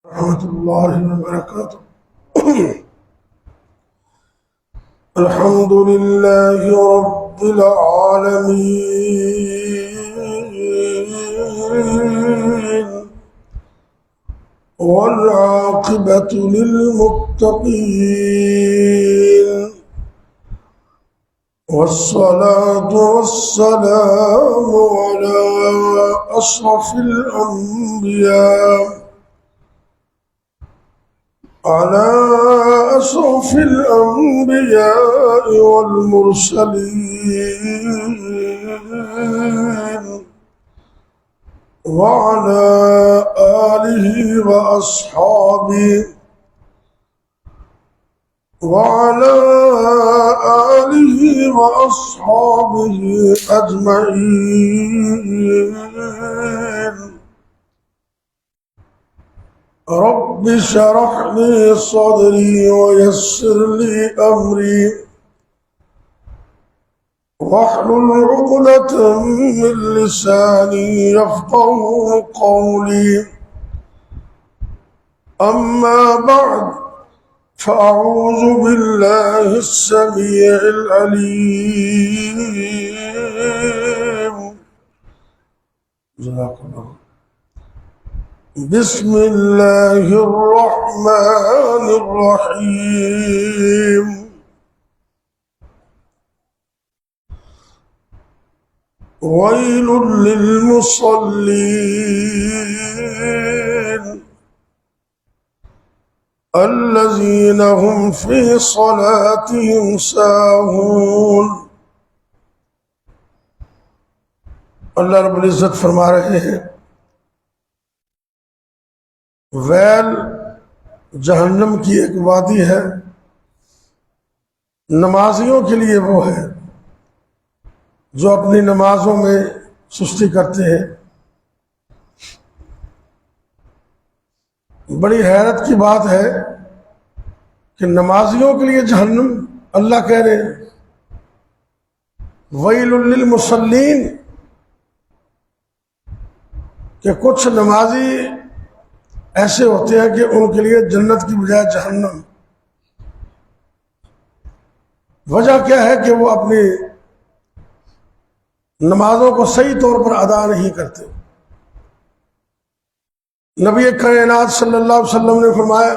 ورحمۃ اللہ وبرکاتہ۔ الحمد للہ رب العالمین والعاقبۃ للمتقین والصلاة والسلام على أشرف الأنبياء والمرسلين وعلى آله وأصحابه أجمعين۔ رب اشرح لي صدري ويسر لي أمري واحلل عقدة من لساني يفقهوا قولي، أما بعد فأعوذ بالله السميع العليم جزاك الله بسم الله الرحمن الرحيم۔ ويل للمصلين الذين هم في صلاتهم ساهون۔ اللہ رب العزت فرما رہے ہیں ویل جہنم کی ایک وادی ہے، نمازیوں کے لیے وہ ہے جو اپنی نمازوں میں سستی کرتے ہیں۔ بڑی حیرت کی بات ہے کہ نمازیوں کے لیے جہنم، اللہ کہہ رہے ہیں ویل للمصلین، کہ کچھ نمازی ایسے ہوتے ہیں کہ ان کے لیے جنت کی بجائے جہنم۔ وجہ کیا ہے کہ وہ اپنی نمازوں کو صحیح طور پر ادا نہیں کرتے۔ نبی کائنات صلی اللہ علیہ وسلم نے فرمایا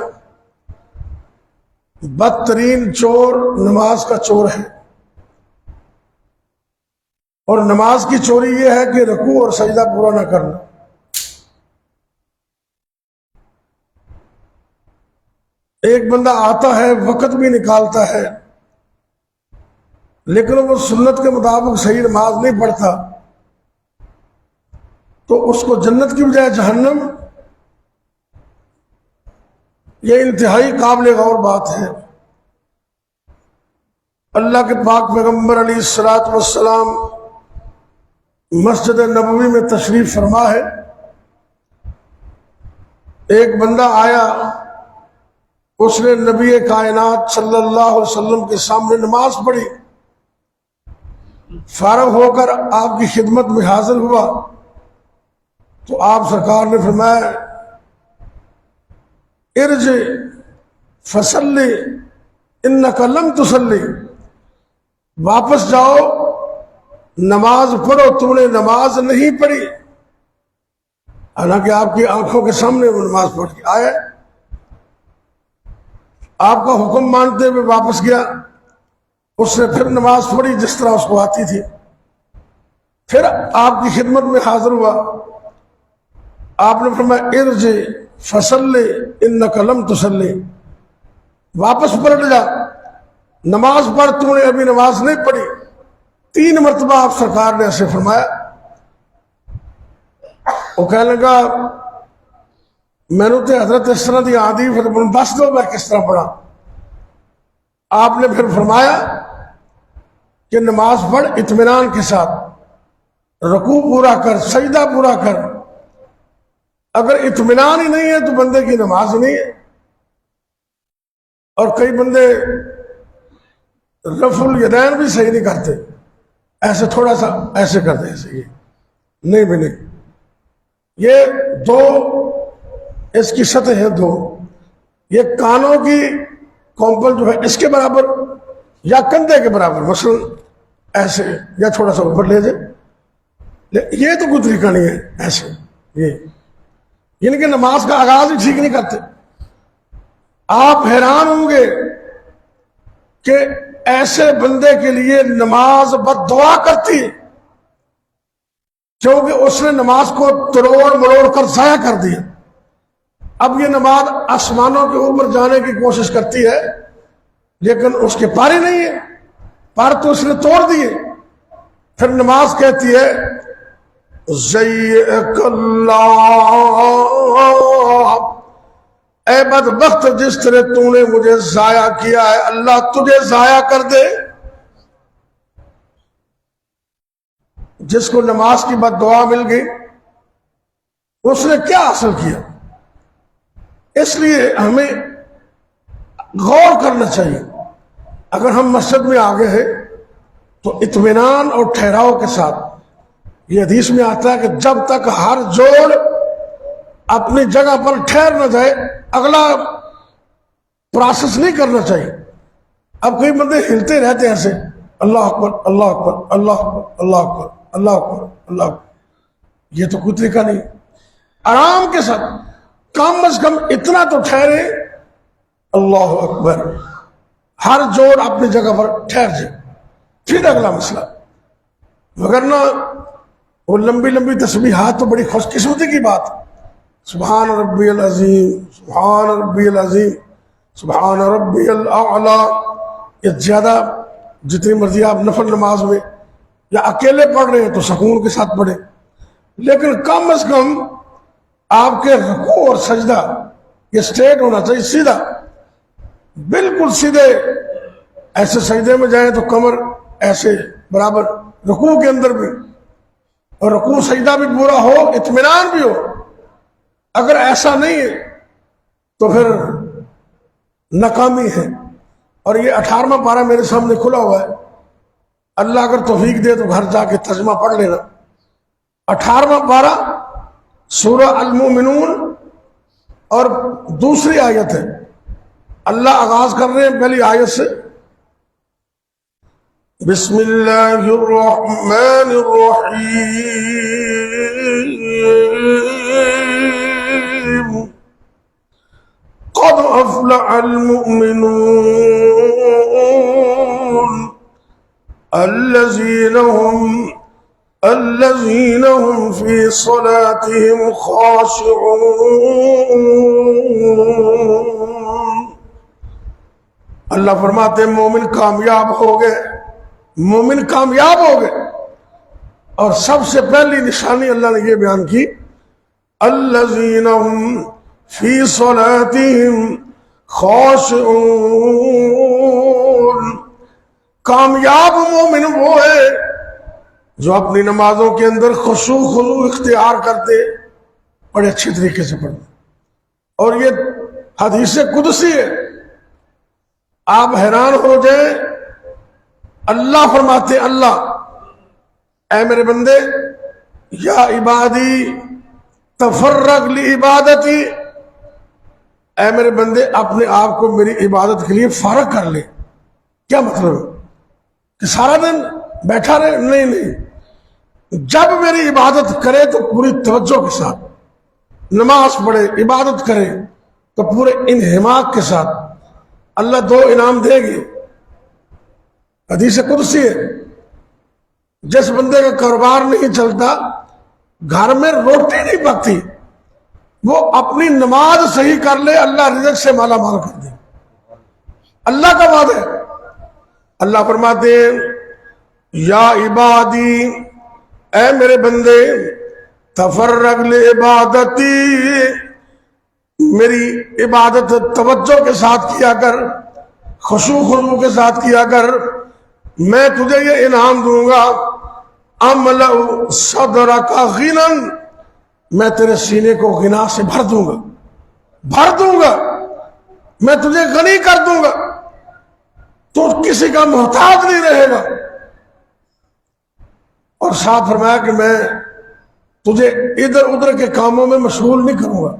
بدترین چور نماز کا چور ہے، اور نماز کی چوری یہ ہے کہ رکوع اور سجدہ پورا نہ کرنا۔ ایک بندہ آتا ہے، وقت بھی نکالتا ہے، لیکن وہ سنت کے مطابق صحیح نماز نہیں پڑھتا، تو اس کو جنت کی بجائے جہنم، یہ انتہائی قابل غور بات ہے۔ اللہ کے پاک پیغمبر علیہ الصلوۃ والسلام مسجد نبوی میں تشریف فرما ہے۔ ایک بندہ آیا، اس نے نبی کائنات صلی اللہ علیہ وسلم کے سامنے نماز پڑھی، فارغ ہو کر آپ کی خدمت میں حاضر ہوا تو آپ سرکار نے فرمایا ارجع فصلی انک لم تصلی، واپس جاؤ، نماز پڑھو، تم نے نماز نہیں پڑھی۔ حالانکہ آپ کی آنکھوں کے سامنے وہ نماز پڑھ کے آئے، آپ کا حکم مانتے ہوئے واپس گیا، اس نے پھر نماز پڑھی جس طرح اس کو آتی تھی، پھر آپ کی خدمت میں حاضر ہوا، آپ نے فرمایا ارجع فصلی انک لم تصلی، واپس پلٹ جا، نماز پڑھ، تم نے ابھی نماز نہیں پڑھی۔ 3 مرتبہ آپ سرکار نے ایسے فرمایا۔ وہ کہنے لگا میں نے تو حضرت اس طرح دی آدھی، پھر دس دو میں کس طرح پڑھا۔ آپ نے پھر فرمایا کہ نماز پڑھ اطمینان کے ساتھ، رکوع پورا کر، سجدہ پورا کر۔ اگر اطمینان ہی نہیں ہے تو بندے کی نماز نہیں ہے۔ اور کئی بندے رفع الیدین بھی صحیح نہیں کرتے، ایسے تھوڑا سا ایسے کرتے ہیں، ایسے یہ نہیں بھی نہیں۔ یہ دو اس کی سطح ہے 2، یہ کانوں کی کمپل جو ہے اس کے برابر یا کندھے کے برابر، مثلا ایسے یا تھوڑا سا اوپر لے جائے، یہ تو کوئی طریقہ نہیں ہے ایسے، یہ یعنی کہ نماز کا آغاز ہی ٹھیک نہیں کرتے۔ آپ حیران ہوں گے کہ ایسے بندے کے لیے نماز بد دعا کرتی ہے، کیونکہ اس نے نماز کو تروڑ مروڑ کر ضائع کر دیا۔ اب یہ نماز آسمانوں کے اوپر جانے کی کوشش کرتی ہے، لیکن اس کے پار ہی نہیں ہے، پار تو اس نے توڑ دیے۔ پھر نماز کہتی ہے زیک اللہ، اے بدبخت جس طرح تو نے مجھے ضائع کیا ہے، اللہ تجھے ضائع کر دے۔ جس کو نماز کی بد دعا مل گئی اس نے کیا حاصل کیا؟ اس لیے ہمیں غور کرنا چاہیے۔ اگر ہم مسجد میں آگے ہیں تو اطمینان اور ٹھہراؤ کے ساتھ، یہ حدیث میں آتا ہے کہ جب تک ہر جوڑ اپنی جگہ پر ٹھہر نہ جائے اگلا پروسیس نہیں کرنا چاہیے۔ اب کئی بندے ہلتے رہتے ہیں ایسے، اللہ اکبر اللہ اکبر اللہ اکبر اللہ اکبر اللہ اکبر اللہ اکبر، یہ تو کوئی طریقہ نہیں۔ آرام کے ساتھ کم از کم اتنا تو ٹھہرے، اللہ اکبر، ہر جوڑ اپنی جگہ پر ٹھہر جائے، پھر اگلا مسئلہ۔ مگر نہ وہ لمبی لمبی تسبیحات تو بڑی خوش قسمتی کی بات، سبحان ربی العظیم سبحان ربی العظیم سبحان ربی الاعلیٰ، یہ زیادہ جتنی مرضی آپ نفل نماز میں یا اکیلے پڑھ رہے ہیں تو سکون کے ساتھ پڑھیں، لیکن کم از کم آپ کے رکوع اور سجدہ یہ سٹریٹ ہونا چاہیے، سیدھا، بالکل سیدھے۔ ایسے سجدے میں جائیں تو کمر ایسے برابر، رکوع کے اندر بھی، اور رکوع سجدہ بھی پورا ہو، اطمینان بھی ہو۔ اگر ایسا نہیں ہے تو پھر ناکامی ہے۔ اور یہ 18واں پارہ میرے سامنے کھلا ہوا ہے، اللہ اگر توفیق دے تو گھر جا کے ترجمہ پڑھ لینا۔ 18واں پارہ سورہ المؤمنون اور دوسری آیت ہے۔ اللہ آغاز کر رہے ہیں پہلی آیت سے، بسم اللہ الرحمن الرحیم، قد افلح المؤمنون الذين هم في صلاتهم خاشعون۔ اللہ فرماتے ہیں مومن کامیاب ہو گئے، مومن کامیاب ہو گئے۔ اور سب سے پہلی نشانی اللہ نے یہ بیان کی، الذين هم في صلاتهم خاشعون، کامیاب مومن وہ ہے جو اپنی نمازوں کے اندر خشوع خضوع اختیار کرتے، بڑے اچھے طریقے سے پڑھتے۔ اور یہ حدیث قدسی ہے، آپ حیران ہو جائیں، اللہ فرماتے، اللہ اے میرے بندے، یا عبادی تفرغ لعبادتی، اے میرے بندے اپنے آپ کو میری عبادت کے لیے فارغ کر لے۔ کیا مطلب ہے کہ سارا دن بیٹھا رہے؟ نہیں نہیں، جب میری عبادت کرے تو پوری توجہ کے ساتھ، نماز پڑھے عبادت کرے تو پورے انہماک کے ساتھ، اللہ 2 انعام دے گی۔ حدیث قدسی ہے، جس بندے کا کاروبار نہیں چلتا، گھر میں روٹی نہیں پکتی، وہ اپنی نماز صحیح کر لے، اللہ رزق سے مالا مال کر دے، اللہ کا وعدہ ہے۔ اللہ فرماتے ہیں یا عبادی، اے میرے بندے، تفرغ لعبادتی، میری عبادت توجہ کے ساتھ کیا کر، خشوع خضوع کے ساتھ کیا کر، میں تجھے یہ انعام دوں گا، املأ صدرک غنا، میں تیرے سینے کو غنا سے بھر دوں گا، بھر دوں گا، میں تجھے غنی کر دوں گا، تو کسی کا محتاج نہیں رہے گا۔ اور ساتھ فرمایا کہ میں تجھے ادھر ادھر کے کاموں میں مشغول نہیں کروں گا،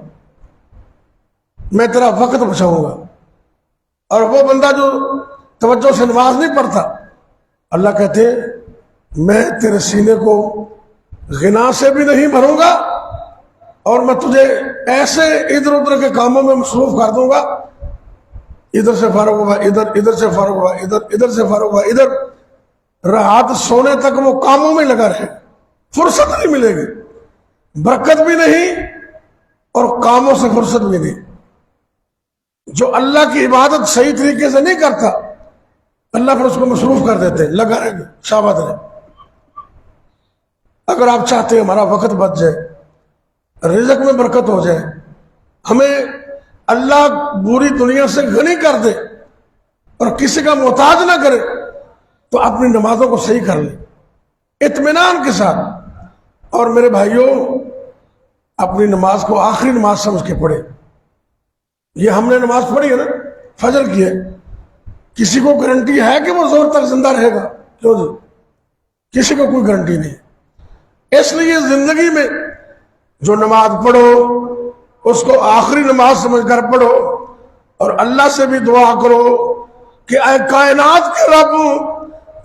میں تیرا وقت بچاؤں گا. اور وہ بندہ جو توجہ سے نماز نہیں پڑھتا، اللہ کہتے میں تیرے سینے کو غنا سے بھی نہیں بھروں گا، اور میں تجھے ایسے ادھر ادھر کے کاموں میں مصروف کر دوں گا، ادھر سے فارغ ہوا ادھر، ادھر سے فارغ ہوا ادھر، ادھر سے فارغ ہوا ادھر، رات سونے تک وہ کاموں میں لگا رہے، فرصت نہیں ملے گی، برکت بھی نہیں اور کاموں سے فرصت بھی نہیں. جو اللہ کی عبادت صحیح طریقے سے نہیں کرتا، اللہ پھر اس کو مصروف کر دیتے ہیں، لگا رہے شابت رہے. اگر آپ چاہتے ہیں ہمارا وقت بچ جائے، رزق میں برکت ہو جائے، ہمیں اللہ پوری دنیا سے غنی کر دے اور کسی کا محتاج نہ کرے، تو اپنی نمازوں کو صحیح کر لیں اطمینان کے ساتھ. اور میرے بھائیوں، اپنی نماز کو آخری نماز سمجھ کے پڑھے. یہ ہم نے نماز پڑھی ہے نا، فجر کی ہے، کسی کو گارنٹی ہے کہ وہ زور تک زندہ رہے گا؟ کیوں جی؟ کسی کو کوئی گارنٹی نہیں. اس لیے زندگی میں جو نماز پڑھو اس کو آخری نماز سمجھ کر پڑھو، اور اللہ سے بھی دعا کرو کہ اے کائنات کے رب،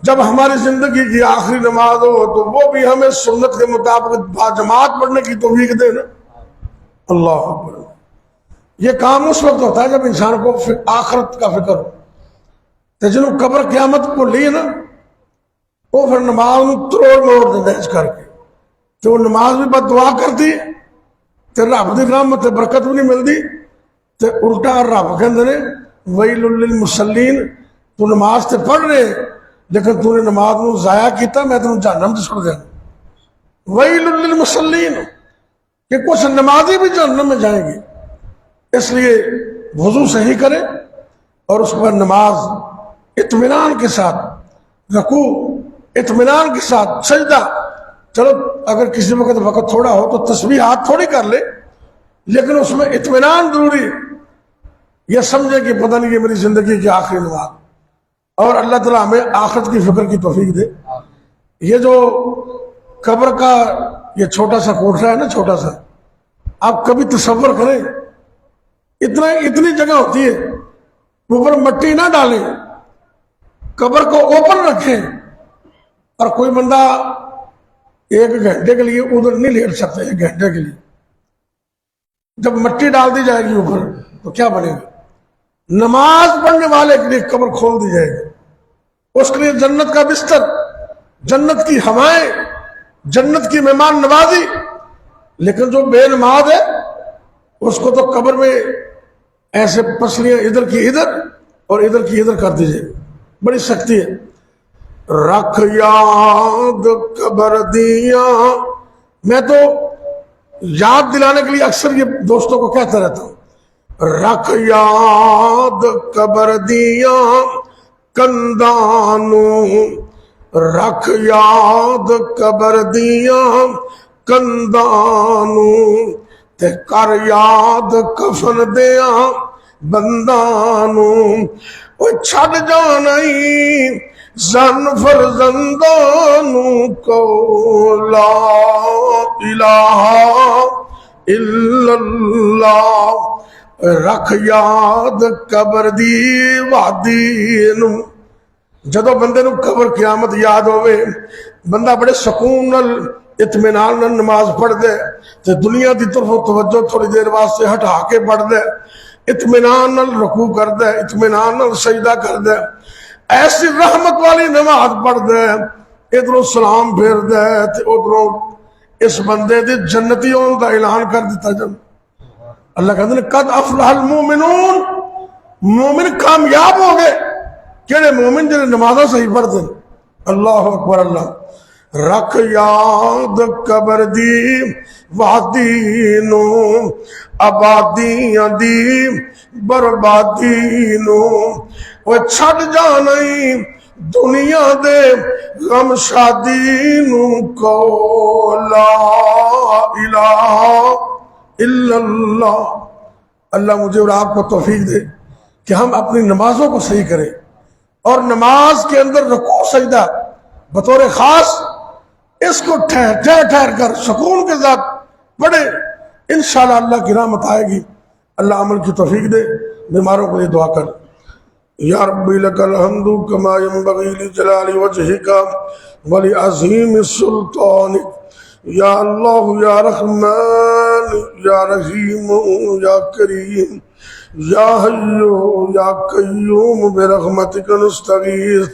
جب ہماری زندگی کی آخری نماز ہو تو وہ بھی ہمیں سنت کے مطابق باجماعت پڑھنے کی توفیق دے نا. اللہ اکبر. یہ کام اس وقت ہوتا ہے جب انسان کو آخرت کا فکر ہو. تو جنہوں قبر قیامت کو لی نا، وہ پھر نماز تروڑ موڑ دے دہج کر کے، تو وہ نماز بھی بد دعا کرتی، تو رب دی رحمت برکت بھی نہیں ملتی، تو الٹا رب کہندے نے ویل للمصلین، تو نماز تے پڑھ رہے لیکن تو نے نماز نو ضائع کیتا، میں تمہیں جہنم تے چھوڑ دیا. ویل للمصلین، کہ کچھ نمازی بھی جہنم میں جائیں گے. اس لیے وضو صحیح کرے اور اس کے بعد نماز اطمینان کے ساتھ، رکوع اطمینان کے ساتھ، سجدہ چلو اگر کسی وقت تھوڑا ہو تو تسبیحات تھوڑی کر لے، لیکن اس میں اطمینان ضروری ہے. یہ سمجھے کہ پتہ نہیں یہ میری زندگی کی آخری نماز. اور اللہ تعالیٰ ہمیں آخرت کی فکر کی توفیق دے. یہ جو قبر کا یہ چھوٹا سا کوٹھا ہے نا، چھوٹا سا، آپ کبھی تصور کریں، اتنی جگہ ہوتی ہے، اوپر مٹی نہ ڈالیں، قبر کو اوپن رکھیں، اور کوئی بندہ 1 گھنٹے کے لیے ادھر نہیں لیٹ سکتا. 1 گھنٹے کے لیے جب مٹی ڈال دی جائے گی اوپر تو کیا بنے گا؟ نماز پڑھنے والے کے لیے قبر کھول دی جائے گی، اس کے لیے جنت کا بستر، جنت کی ہوائیں، جنت کی مہمان نوازی. لیکن جو بے نماز ہے اس کو تو قبر میں ایسے پسلیاں ادھر کی ادھر اور ادھر کی ادھر کر دی جائے گی. بڑی سختی ہے. رکھ یاد قبر دیا، میں تو یاد دلانے کے لیے اکثر یہ دوستوں کو کہتا رہتا ہوں، رکھ یاد قبر دیا کندانو، رکھ یاد قبر دیا کندانو، تے کر یاد کفن دیا بندانو، وہ چھڑ جانائی زن فرزندانو کو لا الہ الا اللہ. رکھ یاد قبر دی وادی نو. جدو بندے نو قبر قیامت یاد ہوئے، بندہ بڑے سکون نال اطمینان نال نماز پڑھ دے، تے دنیا دی طرف توجہ تھوڑی دیر واسطے ہٹا کے پڑھ دے، اطمینان نال رکوع کر دے، اطمینان نال سجدہ کر دے، ایسی رحمت والی نماز پڑھ دے، ادھروں سلام پھیر دے تے ادھروں اس بندے دی جنتیوں دا اعلان کر دیتا. جب اللہ کہتے ہیں قد افلح المومنون، مومن کامیاب ہو گئے. کہڑے مومن؟ جنہیں نمازوں صحیح پڑھتے ہیں. اللہ اکبر. اللہ رکھ یاد قبر دی وادی نو، آبادیاں دی بربادی نو، وہ چھڑ جانائی دنیا دے غم شادی نو کو لا الہ الا اللہ. اللہ مجھے اور آپ کو توفیق دے کہ ہم اپنی نمازوں کو صحیح کریں، اور نماز کے اندر رکوع سجدہ بطور خاص اس کو ٹھہر کر سکون کے ساتھ پڑھے. انشاءاللہ اللہ کی رحمت آئے گی. اللہ عمل کی توفیق دے. بیماروں کے لیے دعا کر. یا ربی لک الحمد کما ینبغی لجلال وجہک ولعظیم سلطانک. یا اللہ یا رحمان یا رحیم یا کریم یا حی یا قیوم برحمتک نستغیث.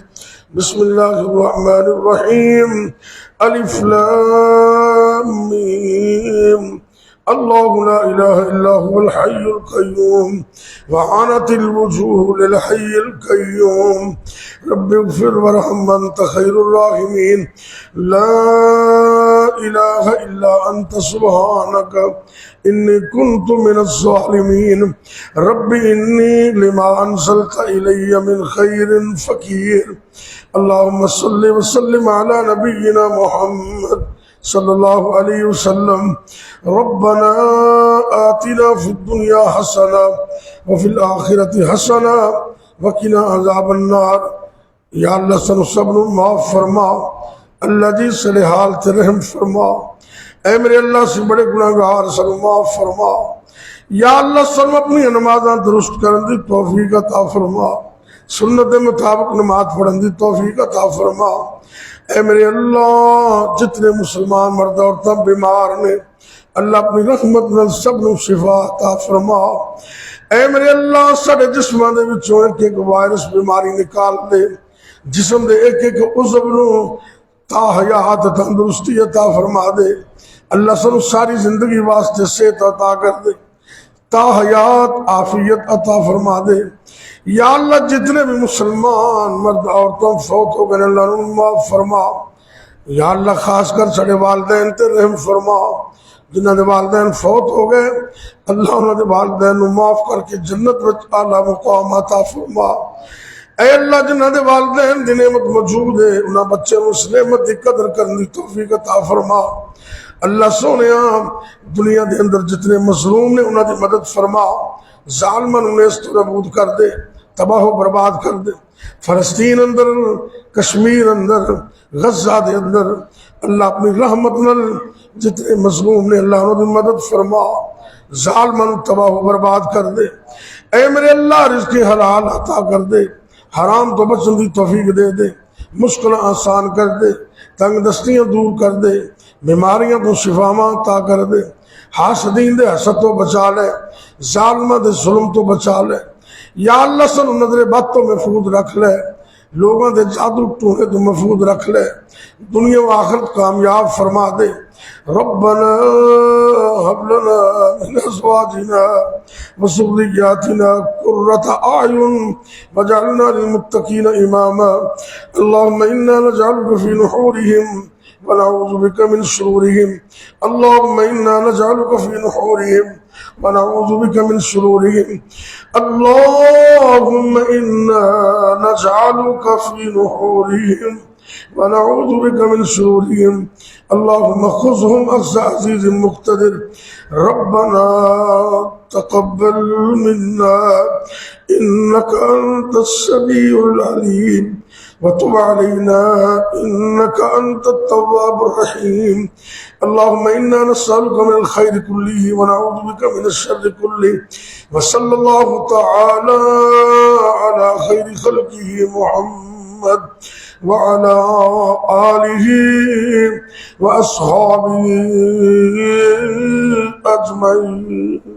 بسم اللہ الرحمن الرحیم. الف لام میم. اللہ لا الہ الا هو الحی القیوم وعنت الوجوہ للحی القیوم. رب اغفر ورحم انت خیر الراحمین. لا الہ الا انت سبحانک انی کنت من الظالمین. رب انی لما انزلت الی من خیر فقیر. اللہم صلی وسلم علی نبینا محمد صلی اللہ علیہ وسلم. ربنا آتنا فی الدنیا حسنہ وفی الآخرۃ حسنہ وقنا عذاب النار. یا اللہ سن سب نو معاف فرما. اللہ جی صلی حال تے رحم فرما. اے میرے اللہ سے بڑے گناہگار سن معاف فرما. یا اللہ سن اپنی نمازاں درست کرن دی توفیق عطا فرما. سنت کے مطابق نماز پڑھن دی توفیق عطا فرما. اے میرے اللہ جتنے مسلمان مرد عورتیں بیمار نے اللہ اپنی رحمت نال سب نو شفا عطا فرما. اے میرے اللہ سارے جسماں دے وچوں ایک ایک وائرس بیماری نکال دے. جسم دے ایک ایک عضو نو تا حیات تندرستی عطا فرما دے. اللہ سنو ساری زندگی واسطے صحت عطا کر دے. تا حیات عافیت عطا فرما دے. یا اللہ جتنے بھی مسلمان مرد عورتوں فوت ہو گئے اللہ انہوں معاف فرما. یا اللہ خاص کر سارے والدین تے رحم فرما. جنہاں دے والدین فوت ہو گئے اللہ انہوں دے والدین نو معاف کر کے جنت وچ اعلیٰ مقام عطا فرما. اے اللہ جنہاں دے والدین دی نعمت موجود ہے انہاں بچے نو اس نعمت دی قدر کرنے دی توفیق عطا فرما. اللہ سونیا دنیا دے اندر جتنے مظلوم نے انہاں دی مدد فرما. ظالمن انہیں اس طرح نابود کر دے تباہ و برباد کر دے. فلسطین اندر کشمیر اندر غزہ دے اندر اللہ اپنی رحمت نال جتنے مظلوم نے اللہ انہوں نے مدد فرما. ظالمن تباہ و برباد کر دے. اے میرے اللہ رزق حلال عطا کر دے. حرام تو بچن دی توفیق دے دے. مشکل آسان کر دے. تنگ دستیاں دور کر دے. بیماریاں تو شفاواں عطا کر دے. حاسدین دے حسد تو بچا لے. ظالمہ دے ظلم تو بچا لے. یا اللہ سن نظر بد تو محفوظ رکھ لے. لوگوں دے جادو ٹونے تو محفوظ رکھ لے. دنیا و آخرت کامیاب فرما دے. ربنا هب لنا من ازواجنا وذرياتنا قرة اعين واجعلنا للمتقين اماما. اللهم انا نجعلك في نحورهم ونعوذ بك من شرورهم. اللهم انا نجعلك في نحورهم ونعوذ بك من شرورهم. اللهم انا نجعلك في نحورهم ونعوذ بك من شرورهم. اللهم خذهم اخذ عزيز مقتدر. ربنا تقبل منا انك انت السميع العليم وتب علينا انك انت التواب الرحيم. اللهم انا نسألك من الخير كله ونعوذ بك من الشر كله. وصلى الله تعالى على خير خلقه محمد وعلى آله وأصحابه أجمعين.